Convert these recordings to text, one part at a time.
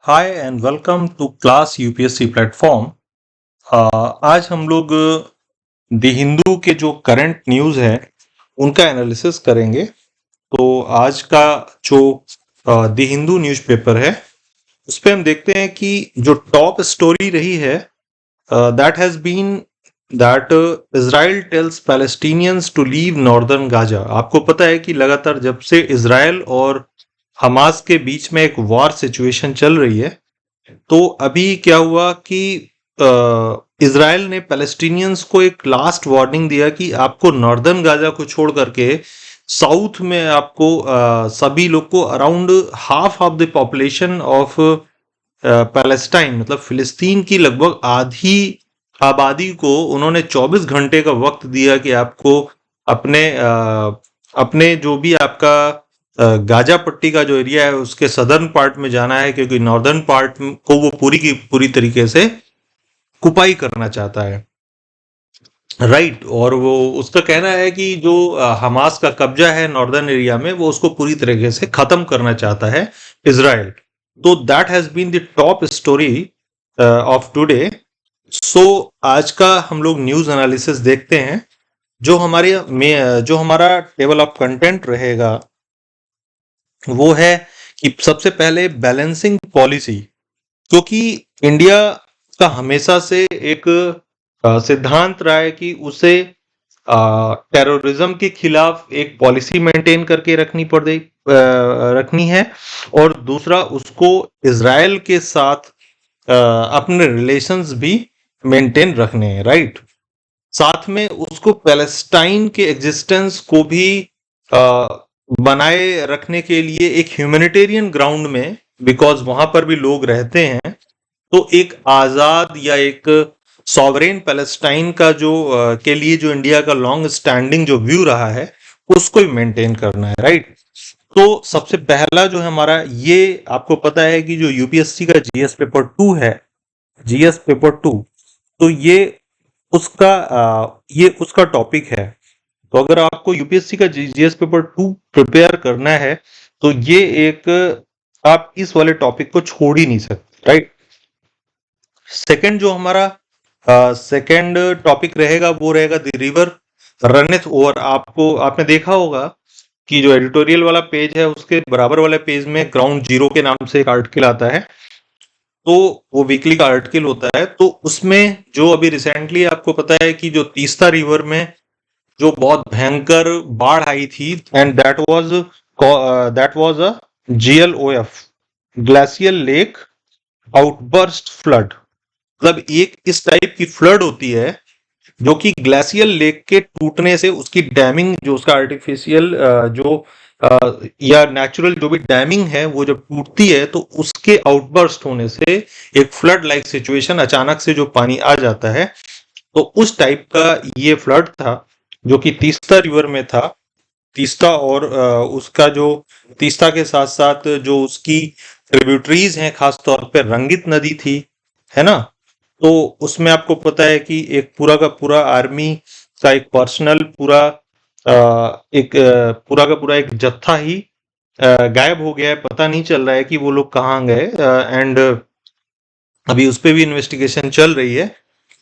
Hi and welcome to class UPSC platform. आज हम लोग द हिंदू के जो करंट न्यूज़ है उनका एनालिसिस करेंगे। तो आज का जो द हिंदू न्यूज़पेपर है उस पे हम देखते हैं कि जो टॉप स्टोरी रही है that has been that Israel tells Palestinians to leave northern Gaza. आपको पता है कि लगातार जब से इजराइल और हमास के बीच में एक वॉर सिचुएशन चल रही है, तो अभी क्या हुआ कि इजराइल ने पैलेस्टीनियंस को एक लास्ट वार्निंग दिया कि आपको नॉर्दर्न गाजा को छोड़ करके साउथ में आपको सभी लोग को around half of the population of Palestine मतलब फिलिस्तीन की लगभग आधी आबादी को उन्होंने 24 घंटे का वक्त दिया कि आपको अपने जो भी आपका गाजा पट्टी का जो एरिया है उसके सदर्न पार्ट में जाना है, क्योंकि नॉर्दर्न पार्ट को वो पूरी की पूरी तरीके से कुपाई करना चाहता है, राइट। और वो उसका कहना है कि जो हमास का कब्जा है नॉर्दर्न एरिया में वो उसको पूरी तरीके से खत्म करना चाहता है इजराइल। तो that has been the top story of today. So आज का हम लोग न्यूज एनालिसिस देखते हैं। जो हमारा टेबल ऑफ कंटेंट रहेगा वो है कि सबसे पहले बैलेंसिंग पॉलिसी, क्योंकि इंडिया का हमेशा से एक सिद्धांत रहा है कि उसे टेररिज्म के खिलाफ एक पॉलिसी मेंटेन करके रखनी है, और दूसरा उसको इजराइल के साथ अपने रिलेशंस भी मेंटेन रखने हैं, राइट। साथ में उसको पैलेस्टाइन के एग्जिस्टेंस को भी बनाए रखने के लिए एक ह्यूमैनिटेरियन ग्राउंड में, बिकॉज वहां पर भी लोग रहते हैं, तो एक आजाद या एक सॉवरेन पैलेस्टाइन का जो के लिए जो इंडिया का लॉन्ग स्टैंडिंग जो व्यू रहा है उसको भी मेंटेन करना है, राइट। तो सबसे पहला जो है हमारा, ये आपको पता है कि जो यूपीएससी का जीएस पेपर 2 है, जीएस पेपर 2, तो ये उसका टॉपिक है। तो अगर आपको यूपीएससी का जीएस पेपर 2 प्रिपेयर करना है तो ये एक, आप इस वाले टॉपिक को छोड़ ही नहीं सकते, राइट। सेकंड जो हमारा सेकंड टॉपिक रहेगा वो रहेगा द रिवर रनथ ओवर। आपने देखा होगा कि जो एडिटोरियल वाला पेज है उसके बराबर वाले पेज में ग्राउंड जीरो के नाम से एक आर्टिकल आता है, तो वो वीकली का आर्टिकल होता है। तो उसमें जो अभी रिसेंटली आपको पता है कि जो तीस्ता रिवर में जो बहुत भयंकर बाढ़ आई थी, and that was a GLOF, glacial lake outburst flood. मतलब एक इस टाइप की फ्लड होती है जो कि ग्लेशियल लेक के टूटने से, उसकी डैमिंग जो उसका आर्टिफिशियल या नेचुरल जो भी डैमिंग है वो जब टूटती है तो उसके आउटबर्स्ट होने से एक फ्लड लाइक सिचुएशन, अचानक से जो पानी आ जाता है, तो उस टाइप का ये फ्लड था जो कि तीस्ता रिवर में था। तीस्ता और उसका जो तीस्ता के साथ साथ जो उसकी ट्रिब्यूटरीज हैं, खासतौर पे रंगित नदी थी, है ना। तो उसमें आपको पता है कि एक पूरा का पूरा आर्मी का एक पर्सनल पूरा का पूरा एक जत्था ही गायब हो गया है। पता नहीं चल रहा है कि वो लोग कहाँ गए, एंड अभी उस पर भी इन्वेस्टिगेशन चल रही है।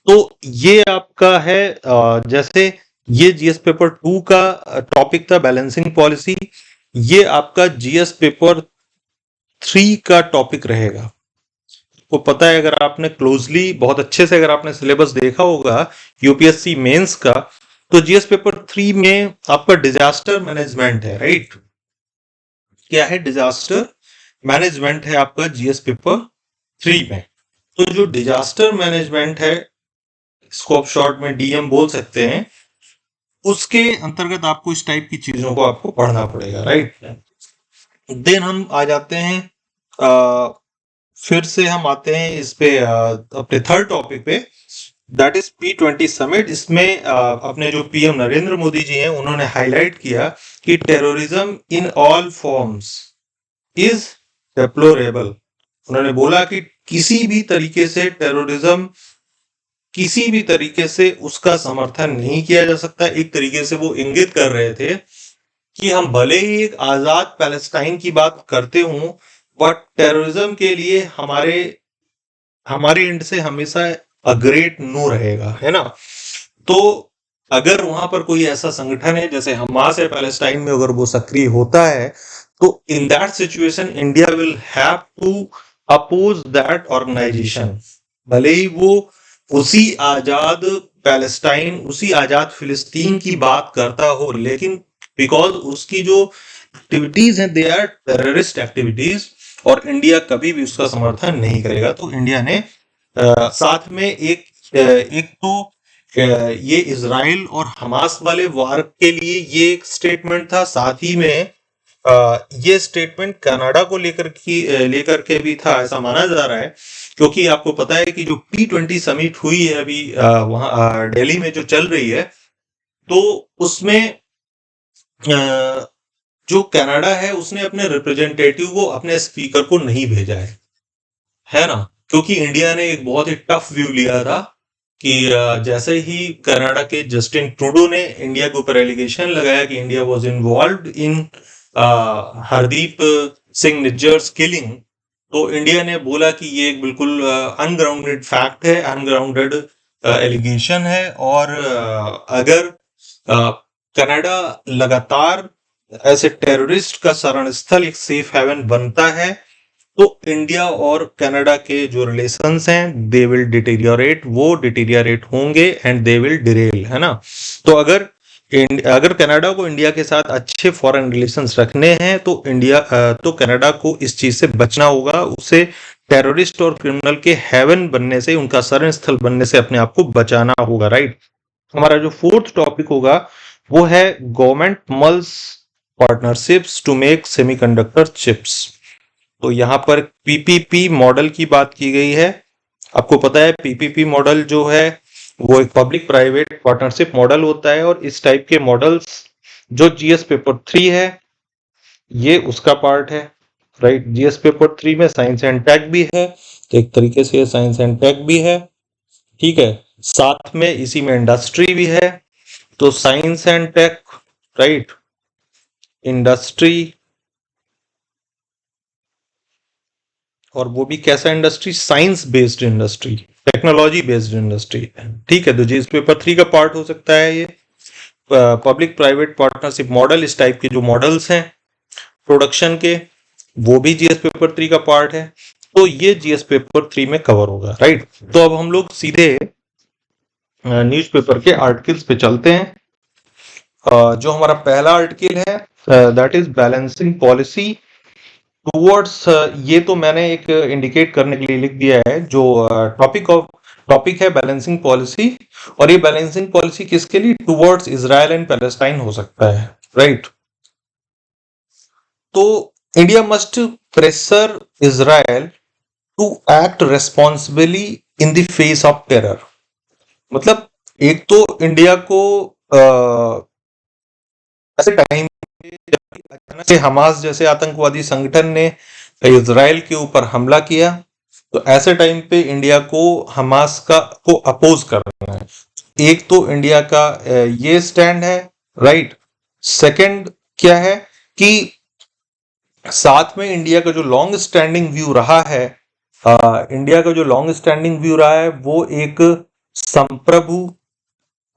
तो ये आपका है जैसे ये जीएस पेपर 2 का टॉपिक था बैलेंसिंग पॉलिसी, ये आपका जीएस पेपर 3 का टॉपिक रहेगा। को पता है, अगर आपने क्लोजली बहुत अच्छे से अगर आपने सिलेबस देखा होगा यूपीएससी मेंस का, तो जीएस पेपर 3 में आपका डिजास्टर मैनेजमेंट है, राइट। क्या है? डिजास्टर मैनेजमेंट है आपका जीएस पेपर 3 में। तो जो डिजास्टर मैनेजमेंट है, इसको आप शॉर्ट में डीएम बोल सकते हैं, उसके अंतर्गत आपको इस टाइप की चीजों को आपको पढ़ना पड़ेगा, राइट। देन हम आ जाते हैं फिर से हम आते हैं इस पे अपने थर्ड टॉपिक पे, दैट इज P20 समिट। इसमें अपने जो पीएम नरेंद्र मोदी जी हैं उन्होंने हाईलाइट किया कि terrorism in all forms is deplorable. उन्होंने बोला कि किसी भी तरीके से टेररिज्म, किसी भी तरीके से उसका समर्थन नहीं किया जा सकता। एक तरीके से वो इंगित कर रहे थे कि हम भले ही एक आजाद पैलेस्टाइन की बात करते हों, बट टेररिज्म के लिए हमारे एंड से हमेशा अ ग्रेट नो रहेगा, है ना। तो अगर वहां पर कोई ऐसा संगठन है जैसे हमास है पैलेस्टाइन में, अगर वो सक्रिय होता है, तो in that situation India will have to oppose that organisation. भले ही वो उसी आजाद पैलेस्टाइन, उसी आजाद फिलिस्तीन की बात करता हो, लेकिन बिकॉज उसकी जो एक्टिविटीज हैं दे आर टेररिस्ट एक्टिविटीज, और इंडिया कभी भी उसका समर्थन नहीं करेगा। तो इंडिया ने साथ में एक तो ये इजराइल और हमास वाले वार के लिए ये एक स्टेटमेंट था, साथ ही में ये स्टेटमेंट कनाडा को लेकर के भी था, ऐसा माना जा रहा है। क्योंकि आपको पता है कि जो P20 समिट हुई है अभी वहां दिल्ली में जो चल रही है, तो उसमें जो कनाडा है उसने अपने रिप्रेजेंटेटिव को, अपने स्पीकर को नहीं भेजा है ना। क्योंकि इंडिया ने एक बहुत ही टफ व्यू लिया था कि जैसे ही कनाडा के जस्टिन ट्रूडो ने इंडिया के ऊपर एलिगेशन लगाया कि India was involved in Hardeep Singh Nijjar's killing, तो इंडिया ने बोला कि ये एक बिल्कुल अनग्राउंडेड फैक्ट है, अनग्राउंडेड एलिगेशन है। और अगर कनाडा लगातार ऐसे टेररिस्ट का शरण स्थल, एक सेफ हेवन बनता है, तो इंडिया और कनाडा के जो रिलेशंस हैं दे विल डिटेरियोरेट, वो डिटेरियोरेट होंगे एंड दे विल डिरेल, है ना। तो अगर कनाडा को इंडिया के साथ अच्छे फॉरेन रिलेशंस रखने हैं, तो कनाडा को इस चीज से बचना होगा, उसे टेररिस्ट और क्रिमिनल के हेवन बनने से, उनका शरण स्थल बनने से अपने आप को बचाना होगा, राइट। हमारा जो फोर्थ टॉपिक होगा वो है government mulls partnerships to make semiconductor chips. तो यहाँ पर पीपीपी मॉडल की बात की गई है। आपको पता है पीपीपी मॉडल जो है वो एक पब्लिक प्राइवेट पार्टनरशिप मॉडल होता है, और इस टाइप के मॉडल्स जो जीएस पेपर 3 है ये उसका पार्ट है, राइट। जीएस पेपर 3 में साइंस एंड टेक भी है, तो एक तरीके से साइंस एंड टेक भी है, ठीक है। साथ में इसी में इंडस्ट्री भी है, तो science and tech, right, industry, और वो भी कैसा industry, science based industry, technology based industry, ठीक है। तो जीएस पेपर 3 का पार्ट हो सकता है ये पब्लिक प्राइवेट पार्टनरशिप मॉडल। इस टाइप के जो मॉडल्स हैं प्रोडक्शन के, वो भी जीएस पेपर 3 का पार्ट है। तो ये जीएस पेपर 3 में कवर होगा, राइट। तो अब हम लोग सीधे न्यूज़पेपर के आर्टिकल्स पे चलते हैं। जो हमारा पहला आर्टिकल है that is balancing policy towards, ये तो मैंने एक इंडिकेट करने के लिए लिख दिया है, जो टॉपिक है बैलेंसिंग पॉलिसी, और ये बैलेंसिंग पॉलिसी किसके लिए, टूवर्ड्स इजराइल एंड पैलेस्टाइन हो सकता है, राइट। तो India must pressure Israel to act responsibly in the face of terror. मतलब एक तो इंडिया को ऐसे टाइम अचानक से हमास जैसे आतंकवादी संगठन ने इजराइल के ऊपर हमला किया, तो ऐसे टाइम पे इंडिया को हमास को अपोज करना है। एक तो इंडिया का ये स्टैंड है, राइट। सेकंड क्या है कि साथ में इंडिया का जो लॉन्ग स्टैंडिंग व्यू रहा है, इंडिया का जो लॉन्ग स्टैंडिंग व्यू रहा है वो एक संप्रभु,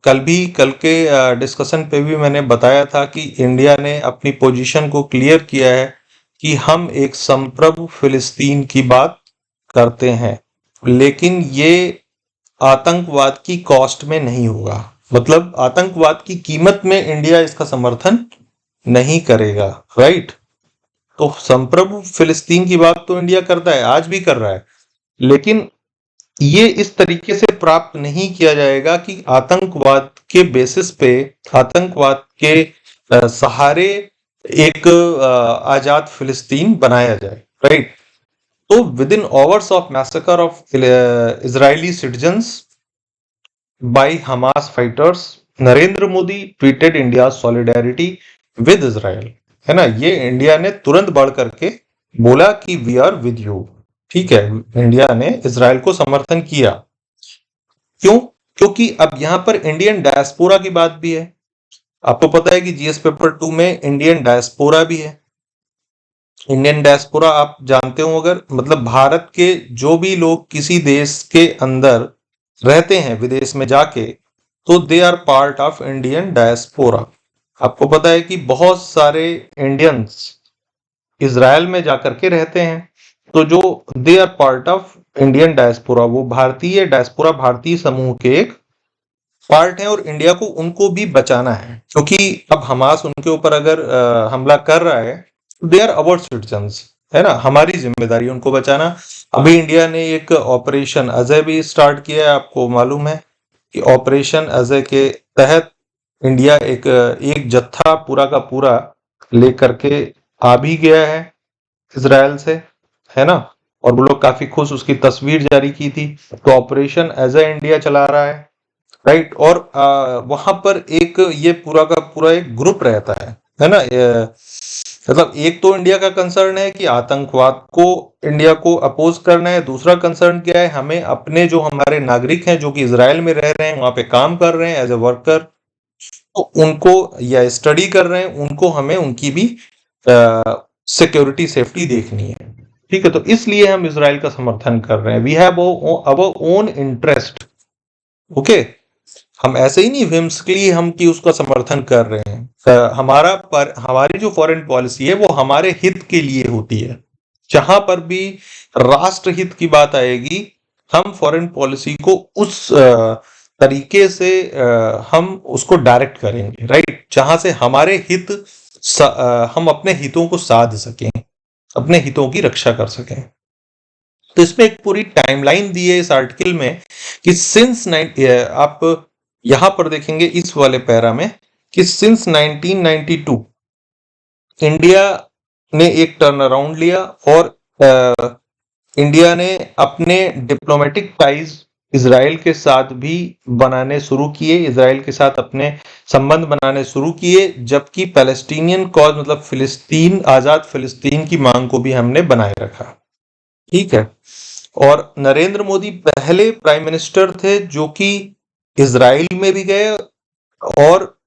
कल के डिस्कशन पे भी मैंने बताया था कि इंडिया ने अपनी पोजीशन को क्लियर किया है कि हम एक संप्रभु फिलिस्तीन की बात करते हैं, लेकिन ये आतंकवाद की कॉस्ट में नहीं होगा। मतलब आतंकवाद की कीमत में इंडिया इसका समर्थन नहीं करेगा, राइट। तो संप्रभु फिलिस्तीन की बात तो इंडिया करता है, आज भी कर रहा है, लेकिन ये इस तरीके से प्राप्त नहीं किया जाएगा कि आतंकवाद के बेसिस पे, आतंकवाद के सहारे एक आजाद फिलिस्तीन बनाया जाए, राइट। तो within hours of massacre of Israeli citizens by Hamas fighters, Narendra Modi tweeted India solidarity with Israel, है ना। ये इंडिया ने तुरंत बढ़ करके बोला कि वी आर विद यू, ठीक है। इंडिया ने इजराइल को समर्थन किया। क्यों? क्योंकि अब यहां पर इंडियन डायस्पोरा की बात भी है। आपको पता है कि जीएस पेपर 2 में इंडियन डायस्पोरा भी है, इंडियन डायस्पोरा आप जानते हो, अगर मतलब भारत के जो भी लोग किसी देश के अंदर रहते हैं विदेश में जाके, तो they are part of Indian diaspora. आपको पता है कि बहुत सारे इंडियंस इज़राइल में जाकर के रहते हैं, तो जो they are part of Indian diaspora, वो भारतीय डायस्पोरा, भारतीय समूह के एक पार्ट है, और इंडिया को उनको भी बचाना है, क्योंकि अब हमास उनके ऊपर अगर हमला कर रहा है, दे आर अवर सिटीजन्स, है ना, हमारी जिम्मेदारी है उनको बचाना। अभी इंडिया ने एक ऑपरेशन अजय भी स्टार्ट किया है, आपको मालूम है कि ऑपरेशन अजय के तहत इंडिया एक जत्था पूरा का पूरा लेकर के आ भी गया है इजराइल से, है ना, और वो लोग काफी खुश, उसकी तस्वीर जारी की थी। तो ऑपरेशन अजय इंडिया चला रहा है, राइट। और वहां पर एक ये पूरा का पूरा एक ग्रुप रहता है ना। मतलब एक तो इंडिया का कंसर्न है कि आतंकवाद को इंडिया को अपोज करना है, दूसरा कंसर्न क्या है, हमें अपने जो हमारे नागरिक हैं जो कि इजराइल में रह रहे हैं, वहां पे काम कर रहे हैं एज ए वर्कर, तो उनको या स्टडी कर रहे हैं, उनको हमें उनकी भी सिक्योरिटी सेफ्टी देखनी है। ठीक है, तो इसलिए हम इजराइल का समर्थन कर रहे हैं। We have our own interest. Okay, हम ऐसे ही नहीं whimsically हम कि उसका समर्थन कर रहे हैं। हमारी जो फॉरेन पॉलिसी है वो हमारे हित के लिए होती है। जहां पर भी राष्ट्र हित की बात आएगी, हम फॉरेन पॉलिसी को उस तरीके से हम उसको डायरेक्ट करेंगे, राइट, जहां से हमारे हम अपने हितों को साध सकें, अपने हितों की रक्षा कर सकें। तो इसमें एक पूरी टाइमलाइन दी है इस आर्टिकल में कि आप यहां पर देखेंगे इस वाले पैरा में कि सिंस 1992 इंडिया ने एक टर्न अराउंड लिया, और इंडिया ने अपने डिप्लोमेटिक टाइज इजराइल के साथ भी बनाने शुरू किए, इजराइल के साथ अपने संबंध बनाने शुरू किए, जबकि पैलेस्टीनियन कॉज मतलब फिलिस्तीन, आजाद फिलिस्तीन की मांग को भी हमने बनाए रखा। ठीक है, और नरेंद्र मोदी पहले प्राइम मिनिस्टर थे जो कि इजराइल में भी गए और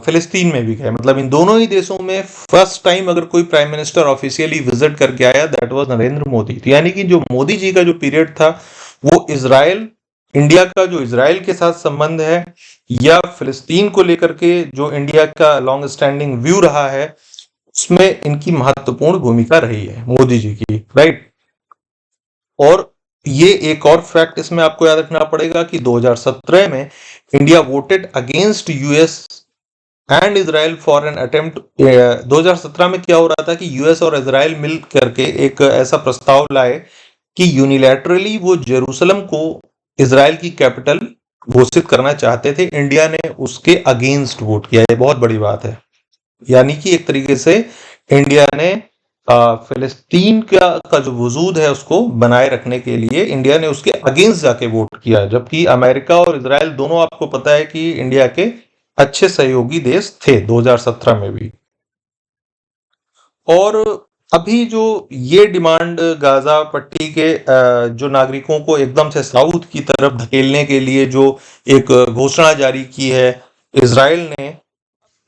फिलिस्तीन में भी गए, मतलब इन दोनों ही देशों में फर्स्ट टाइम अगर कोई प्राइम मिनिस्टर ऑफिशियली विजिट करके आया, दैट वाज नरेंद्र मोदी। तो यानी कि जो मोदी जी का जो पीरियड था वो इजराइल, इंडिया का जो इजराइल के साथ संबंध है या फिलिस्तीन को लेकर के जो इंडिया का लॉन्ग स्टैंडिंग व्यू रहा है, उसमें इनकी महत्वपूर्ण भूमिका रही है मोदी जी की, राइट। और ये एक और फैक्ट इसमें आपको याद रखना पड़ेगा कि 2017 में India voted against US and Israel for an attempt. 2017 में क्या हो रहा था कि यूएस और इजराइल मिल करके एक ऐसा प्रस्ताव लाए कि यूनिलैटरली वो जेरूसलम को इजराइल की कैपिटल घोषित करना चाहते थे। इंडिया ने उसके अगेंस्ट वोट किया, ये बहुत बड़ी बात है। यानी कि एक तरीके से इंडिया ने फिलिस्तीन का जो वजूद है उसको बनाए रखने के लिए इंडिया ने उसके अगेंस्ट जाके वोट किया, जबकि अमेरिका और इजराइल दोनों आपको पता है कि इंडिया के अच्छे सहयोगी देश थे 2017 में भी। और अभी जो ये डिमांड गाजा पट्टी के जो नागरिकों को एकदम से साउथ की तरफ धकेलने के लिए जो एक घोषणा जारी की है इजराइल ने,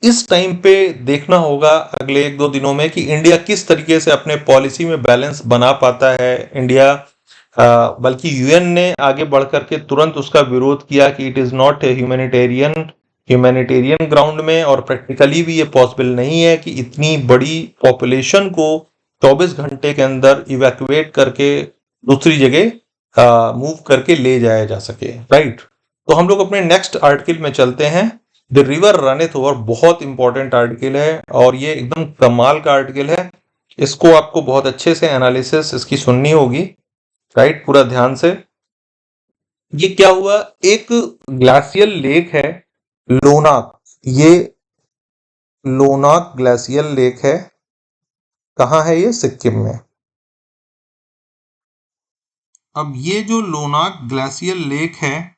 इस टाइम पे देखना होगा अगले 1-2 दिनों में कि इंडिया किस तरीके से अपने पॉलिसी में बैलेंस बना पाता है। इंडिया बल्कि यूएन ने आगे बढ़ करके तुरंत उसका विरोध किया कि it is not a humanitarian ground में, और प्रैक्टिकली भी ये पॉसिबल नहीं है कि इतनी बड़ी पॉपुलेशन को 24 घंटे के अंदर इवैक्यूएट करके दूसरी जगह मूव करके ले जाया जा सके, राइट। तो हम लोग अपने नेक्स्ट आर्टिकल में चलते हैं। द रिवर रनeth ओवर, बहुत इंपॉर्टेंट आर्टिकल है और ये एकदम कमाल का आर्टिकल है। इसको आपको बहुत अच्छे से एनालिसिस इसकी सुननी होगी, राइट, पूरा ध्यान से। ये क्या हुआ, एक ग्लेशियल लेक है लोनाक, ये लोनाक ग्लेशियल लेक है। कहाँ है ये? सिक्किम में। अब ये जो लोनाक ग्लेशियल लेक है,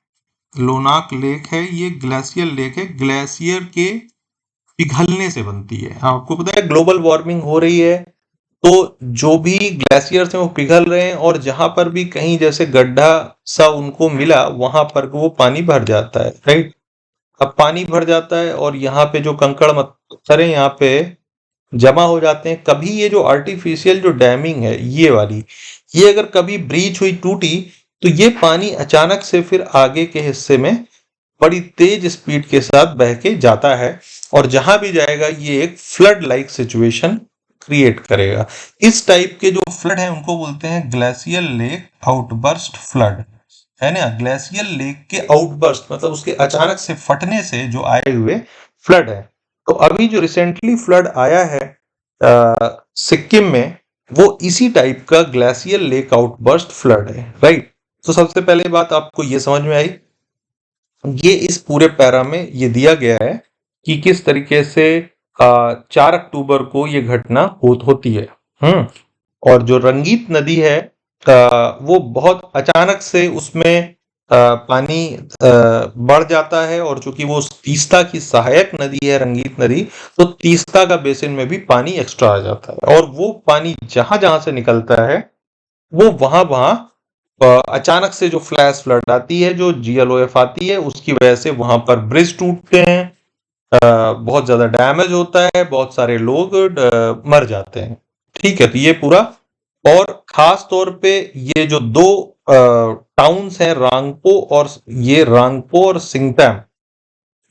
लोनाक लेक है, ये ग्लेशियल लेक है, ग्लेशियर के पिघलने से बनती है। आपको पता है ग्लोबल वार्मिंग हो रही है, तो जो भी ग्लेशियर्स हैं वो पिघल रहे हैं, और जहां पर भी कहीं जैसे गड्ढा सा उनको मिला वहां पर वो पानी भर जाता है, राइट। अब पानी भर जाता है और यहाँ पे जो कंकड़ पत्थर है यहाँ पे जमा हो जाते हैं। कभी ये जो आर्टिफिशियल जो डैमिंग है ये वाली, ये अगर कभी ब्रीच हुई, टूटी, तो ये पानी अचानक से फिर आगे के हिस्से में बड़ी तेज स्पीड के साथ बह के जाता है, और जहां भी जाएगा ये एक फ्लड लाइक सिचुएशन क्रिएट करेगा। इस टाइप के जो फ्लड है उनको बोलते हैं ग्लेशियल लेक आउटबर्स्ट फ्लड, है ना। ग्लेशियल लेक के आउटबर्स्ट मतलब उसके अचानक से फटने से जो आए हुए फ्लड है। तो अभी जो रिसेंटली फ्लड आया है सिक्किम में, वो इसी टाइप का ग्लेशियल लेक आउटबर्स्ट फ्लड है, राइट। तो सबसे पहले बात आपको ये समझ में आई, ये इस पूरे पैरा में ये दिया गया है कि किस तरीके से 4 अक्टूबर को ये घटना होती है। और जो रंगीत नदी है वो बहुत अचानक से उसमें पानी बढ़ जाता है, और चूंकि वो तीस्ता की सहायक नदी है रंगीत नदी, तो तीस्ता का बेसिन में भी पानी एक्स्ट्रा आ जाता है, और वो पानी जहां जहां से निकलता है वो वहां वहां अचानक से जो फ्लैश फ्लड आती है, जो जीएलओएफ आती है, उसकी वजह से वहां पर ब्रिज टूटते हैं, बहुत ज्यादा डैमेज होता है, बहुत सारे लोग मर जाते हैं। ठीक है, तो ये पूरा, और खास तौर पे ये जो दो टाउन्स हैं रांगपो और सिंगटैम,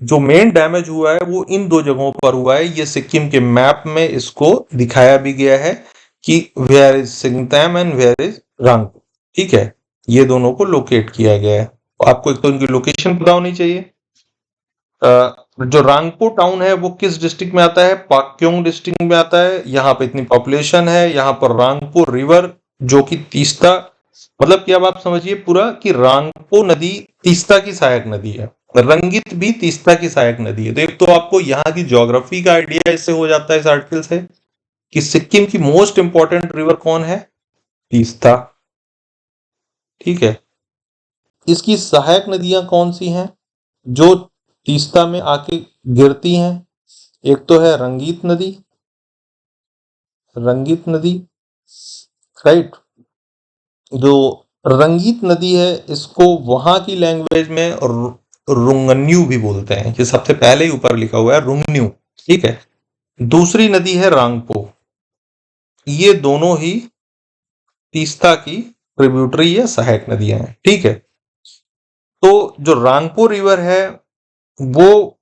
जो मेन डैमेज हुआ है वो इन दो जगहों पर हुआ है। ये सिक्किम के मैप में इसको दिखाया भी गया है कि where is Singtam and where is Rangpo. ठीक है, ये दोनों को लोकेट किया गया है। आपको एक तो इनकी लोकेशन पता होनी चाहिए। जो रांगपो टाउन है वो किस डिस्ट्रिक्ट में आता है? पाक्योंग डिस्ट्रिक्ट में आता है। यहाँ पे इतनी पॉपुलेशन है, यहाँ पर रांगपो रिवर जो कि तीस्ता, मतलब कि अब आप समझिए पूरा कि रांगपो नदी तीस्ता की सहायक नदी है, रंगित भी तीस्ता की सहायक नदी है। तो एक तो आपको यहाँ की ज्योग्राफी का आइडिया इससे हो जाता है इस आर्टिकल से, कि सिक्किम की मोस्ट इंपॉर्टेंट रिवर कौन है? तीस्ता। ठीक है, इसकी सहायक नदियां कौन सी हैं जो तीस्ता में आके गिरती हैं? एक तो है रंगीत नदी, राइट। जो रंगीत नदी है इसको वहां की लैंग्वेज में रुंगन्यू भी बोलते हैं, ये सबसे पहले ही ऊपर लिखा हुआ है रुंगन्यू। ठीक है, दूसरी नदी है रांगपो। ये दोनों ही तीस्ता की ट्रिब्यूटरी या सहायक नदियां हैं। ठीक है, तो जो रांगपो रिवर है वो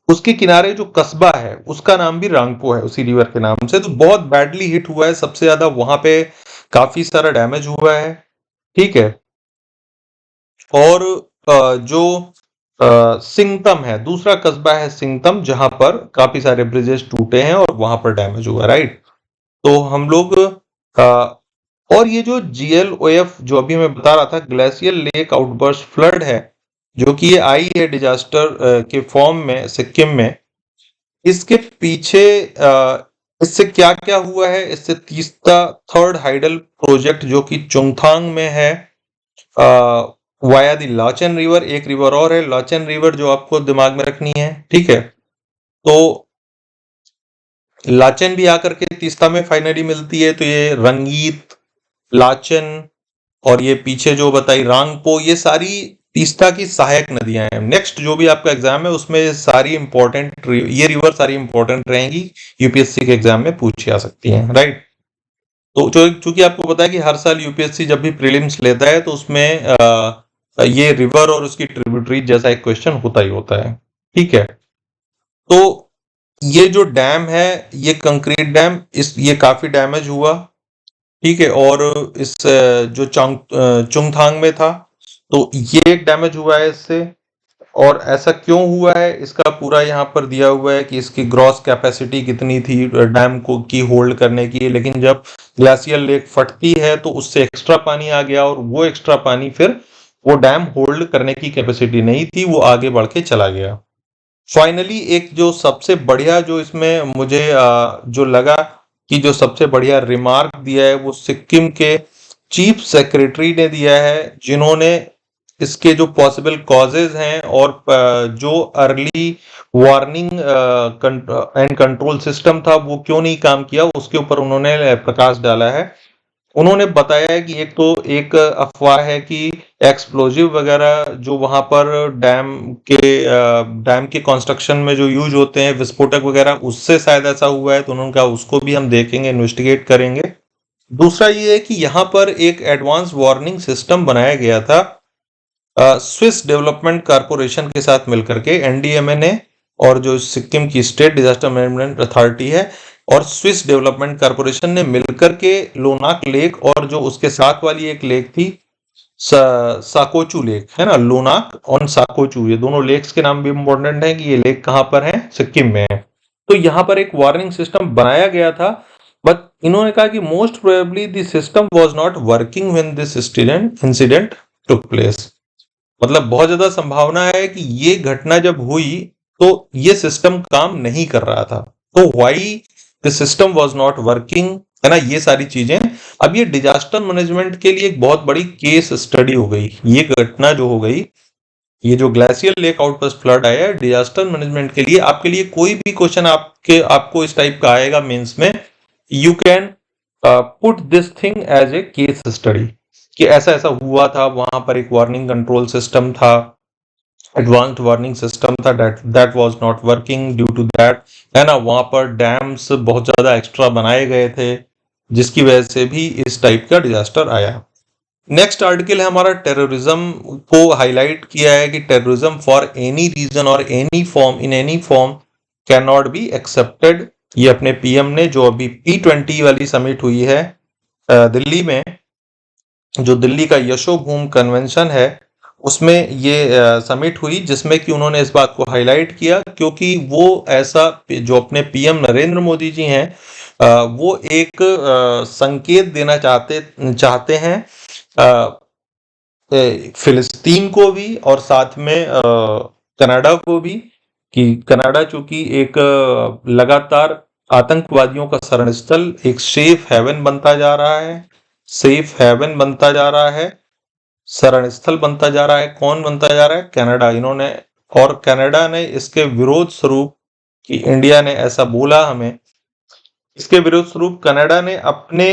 उसके किनारे जो कस्बा है उसका नाम भी रांगपो है, उसी रिवर के नाम से। तो बहुत बैडली हिट हुआ है, सबसे ज्यादा वहां पे काफी सारा डैमेज हुआ है। ठीक है, और जो सिंगतम है, दूसरा कस्बा है सिंगतम, जहां पर काफी सारे ब्रिजेस टूटे हैं और वहां पर डैमेज हुआ, राइट। तो हम लोग और ये जो जीएलओएफ जो अभी मैं बता रहा था, ग्लेशियल लेक आउटबर्स्ट फ्लड है, जो कि ये आई है डिजास्टर के फॉर्म में सिक्किम में, इसके पीछे इससे क्या क्या हुआ है? इससे तीस्ता थर्ड हाइडल प्रोजेक्ट जो कि चुंगथांग में है, वाया द लाचन रिवर, एक रिवर और है लाचन रिवर जो आपको दिमाग में रखनी है। ठीक है, तो लाचन भी आकर के तीस्ता में फाइनली मिलती है। तो ये रंगीत, लाचन और ये पीछे जो बताई रांगपो, ये सारी तीस्ता की सहायक नदियां हैं। नेक्स्ट जो भी आपका एग्जाम है उसमें सारी इंपॉर्टेंट ये रिवर सारी इंपॉर्टेंट रहेंगी, यूपीएससी के एग्जाम में पूछी जा सकती हैं, राइट। तो चूंकि आपको पता है कि हर साल यूपीएससी जब भी प्रीलिम्स लेता है तो उसमें ये रिवर और उसकी ट्रिब्यूटरी जैसा एक क्वेश्चन होता ही होता है। ठीक है, तो ये जो डैम है, ये कंक्रीट डैम, ये काफी डैमेज हुआ। ठीक है, और इस जो चुंगथांग में था, तो ये एक डैमेज हुआ है इससे। और ऐसा क्यों हुआ है इसका पूरा यहाँ पर दिया हुआ है कि इसकी ग्रॉस कैपेसिटी कितनी थी डैम को की होल्ड करने की, लेकिन जब ग्लेशियर लेक फटती है तो उससे एक्स्ट्रा पानी आ गया, और वो एक्स्ट्रा पानी फिर वो डैम होल्ड करने की कैपेसिटी नहीं थी, वो आगे बढ़ के चला गया। फाइनली एक जो सबसे बढ़िया जो इसमें मुझे जो लगा कि जो सबसे बढ़िया रिमार्क दिया है वो सिक्किम के चीफ सेक्रेटरी ने दिया है, जिन्होंने इसके जो पॉसिबल कॉजेज हैं और जो early warning and control system था वो क्यों नहीं काम किया, उसके ऊपर उन्होंने प्रकाश डाला है। उन्होंने बताया है कि एक अफवाह है कि एक्सप्लोजिव वगैरह जो वहां पर डैम के कंस्ट्रक्शन में जो यूज होते हैं, विस्फोटक वगैरह, उससे शायद ऐसा हुआ है। तो उन्होंने कहा उसको भी हम देखेंगे, इन्वेस्टिगेट करेंगे। दूसरा ये है कि यहाँ पर एक एडवांस वार्निंग सिस्टम बनाया गया था स्विस डेवलपमेंट कारपोरेशन के साथ मिलकर के, एनडीएमए ने, और जो सिक्किम की स्टेट डिजास्टर मैनेजमेंट अथॉरिटी है और स्विस डेवलपमेंट कारपोरेशन ने मिलकर के लोनाक लेक और जो उसके साथ वाली एक लेक थी साकोचू लेक है ना, लोनाक और साकोचू, ये दोनों लेक्स के नाम भी इम्पोर्टेंट है कि ये लेक कहाँ पर है, सिक्किम में है। तो यहाँ पर एक वार्निंग सिस्टम बनाया गया था, बट इन्होंने कहा कि most probably the system was not working when this incident took place. मतलब बहुत ज्यादा संभावना है कि ये घटना जब हुई तो ये सिस्टम काम नहीं कर रहा था। तो why the system was not working, है ना, ये सारी चीजें। अब ये डिजास्टर मैनेजमेंट के लिए एक बहुत बड़ी केस स्टडी हो गई ये घटना जो हो गई। ये जो ग्लेशियर लेक आउटबर्स्ट फ्लड आया है, डिजास्टर मैनेजमेंट के लिए, आपके लिए कोई भी क्वेश्चन आपको इस टाइप का आएगा मेंस में, you can put this thing as a case study कि ऐसा ऐसा हुआ था, वहां पर एक वार्निंग कंट्रोल सिस्टम था, एडवांस्ड वार्निंग सिस्टम था, that was not working due to that, है ना, वहां पर डैम्स बहुत ज्यादा एक्स्ट्रा बनाए गए थे जिसकी वजह से भी इस टाइप का डिजास्टर आया। नेक्स्ट आर्टिकल है हमारा, टेररिज्म को हाईलाइट किया है कि टेररिज्म फॉर एनी रीजन और any form in any form can not be accepted. ये अपने पीएम ने, जो अभी P20 वाली समिट हुई है दिल्ली में, जो दिल्ली का यशोभूम कन्वेंशन है, उसमें ये समिट हुई जिसमें कि उन्होंने इस बात को हाईलाइट किया, क्योंकि वो ऐसा जो अपने पीएम नरेंद्र मोदी जी हैं, वो एक संकेत देना चाहते हैं फिलिस्तीन को भी और साथ में कनाडा को भी, कि कनाडा चूंकि एक लगातार आतंकवादियों का शरण स्थल, एक सेफ हेवन बनता जा रहा है, सेफ हेवन बनता जा रहा है, शरण स्थल बनता जा रहा है। कौन बनता जा रहा है? कनाडा। इन्होंने, और कनाडा ने इसके विरोध स्वरूप, कि इंडिया ने ऐसा बोला हमें, इसके विरोध स्वरूप कनाडा ने अपने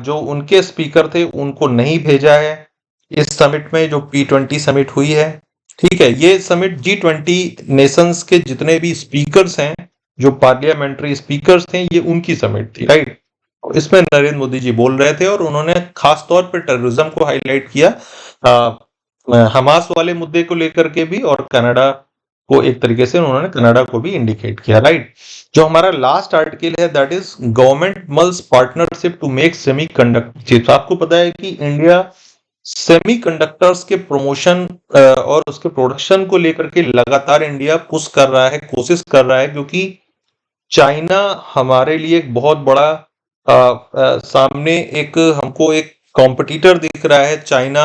जो उनके स्पीकर थे उनको नहीं भेजा है इस समिट में, जो P20 समिट हुई है। ठीक है, ये समिट G20 नेशंस के जितने भी स्पीकर्स हैं, जो पार्लियामेंट्री स्पीकर्स थे, ये उनकी समिट थी, राइट। इसमें नरेंद्र मोदी जी बोल रहे थे और उन्होंने खास तौर पर टेररिज्म को हाईलाइट किया, हमास वाले मुद्दे को लेकर के भी, और कनाडा को एक तरीके से उन्होंने कनाडा को भी इंडिकेट किया, राइट। जो हमारा लास्ट आर्टिकल है, that is government mulls partnership to make semiconductor chips. आपको पता है कि इंडिया सेमीकंडक्टर्स के प्रमोशन और उसके प्रोडक्शन को लेकर के लगातार इंडिया पुश कर रहा है, कोशिश कर रहा है, क्योंकि चाइना हमारे लिए एक बहुत बड़ा सामने एक हमको एक कॉम्पिटिटर दिख रहा है। चाइना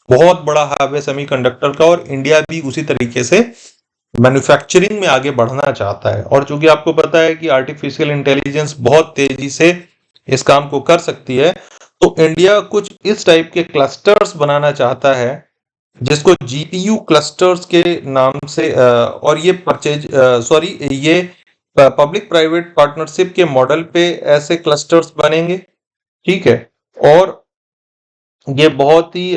बहुत बड़ा हब है सेमीकंडक्टर का, और इंडिया भी उसी तरीके से मैन्युफैक्चरिंग में आगे बढ़ना चाहता है। और चूंकि आपको पता है कि आर्टिफिशियल इंटेलिजेंस बहुत तेजी से इस काम को कर सकती है, तो इंडिया कुछ इस टाइप के क्लस्टर्स बनाना चाहता है, जिसको जीपीयू क्लस्टर्स के नाम से, और ये ये पब्लिक प्राइवेट पार्टनरशिप के मॉडल पे ऐसे क्लस्टर्स बनेंगे। ठीक है, और ये बहुत ही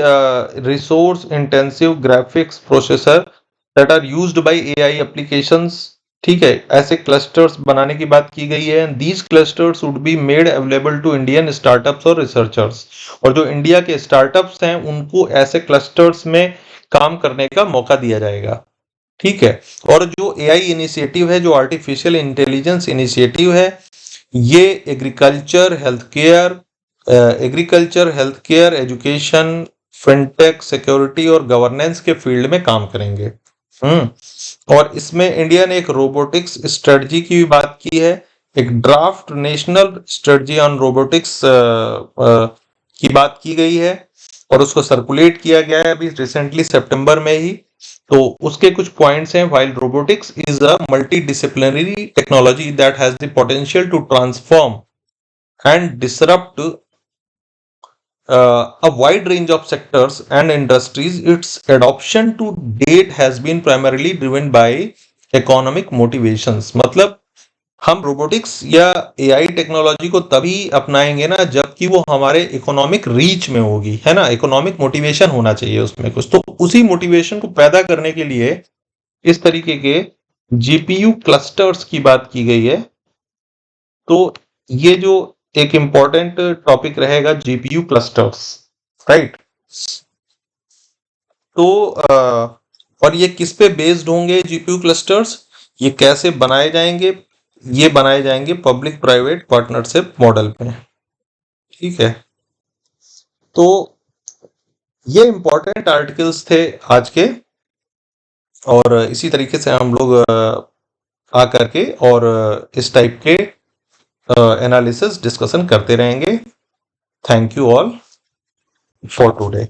resource intensive graphics processor that are used by AI applications. ठीक है, ऐसे क्लस्टर्स बनाने की बात की गई है। These clusters would be made available to Indian startups और रिसर्चर्स, और जो इंडिया के स्टार्टअप्स हैं उनको ऐसे क्लस्टर्स में काम करने का मौका दिया जाएगा। ठीक है, और जो एआई इनिशिएटिव है, जो आर्टिफिशियल इंटेलिजेंस इनिशिएटिव है, ये agriculture, health care, education, fintech, security और गवर्नेंस के फील्ड में काम करेंगे। और इसमें इंडिया ने एक रोबोटिक्स स्ट्रेटजी की भी बात की है, एक draft national strategy on robotics की बात की गई है, और उसको सर्कुलेट किया गया है अभी रिसेंटली सितंबर में ही। तो उसके कुछ पॉइंट्स हैं, while robotics is a multidisciplinary technology that has the potential to transform and disrupt a wide range of sectors and industries. Its adoption to date has been primarily driven by economic motivations. मतलब हम robotics या AI technology को तभी अपनाएंगे ना, जब कि वो हमारे इकोनॉमिक रीच में होगी, है ना। इकोनॉमिक मोटिवेशन होना चाहिए उसमें कुछ, तो उसी मोटिवेशन को पैदा करने के लिए इस तरीके के जीपीयू क्लस्टर्स की बात की गई है। तो ये जो एक इंपॉर्टेंट टॉपिक रहेगा जीपीयू क्लस्टर्स, राइट। तो और ये किस पे बेस्ड होंगे जीपीयू क्लस्टर्स, ये कैसे बनाए जाएंगे, ये बनाए जाएंगे पब्लिक प्राइवेट पार्टनरशिप मॉडल पे, ठीक है। तो ये इंपॉर्टेंट आर्टिकल्स थे आज के, और इसी तरीके से हम लोग आ करके और इस टाइप के एनालिसिस डिस्कशन करते रहेंगे। Thank you all for today.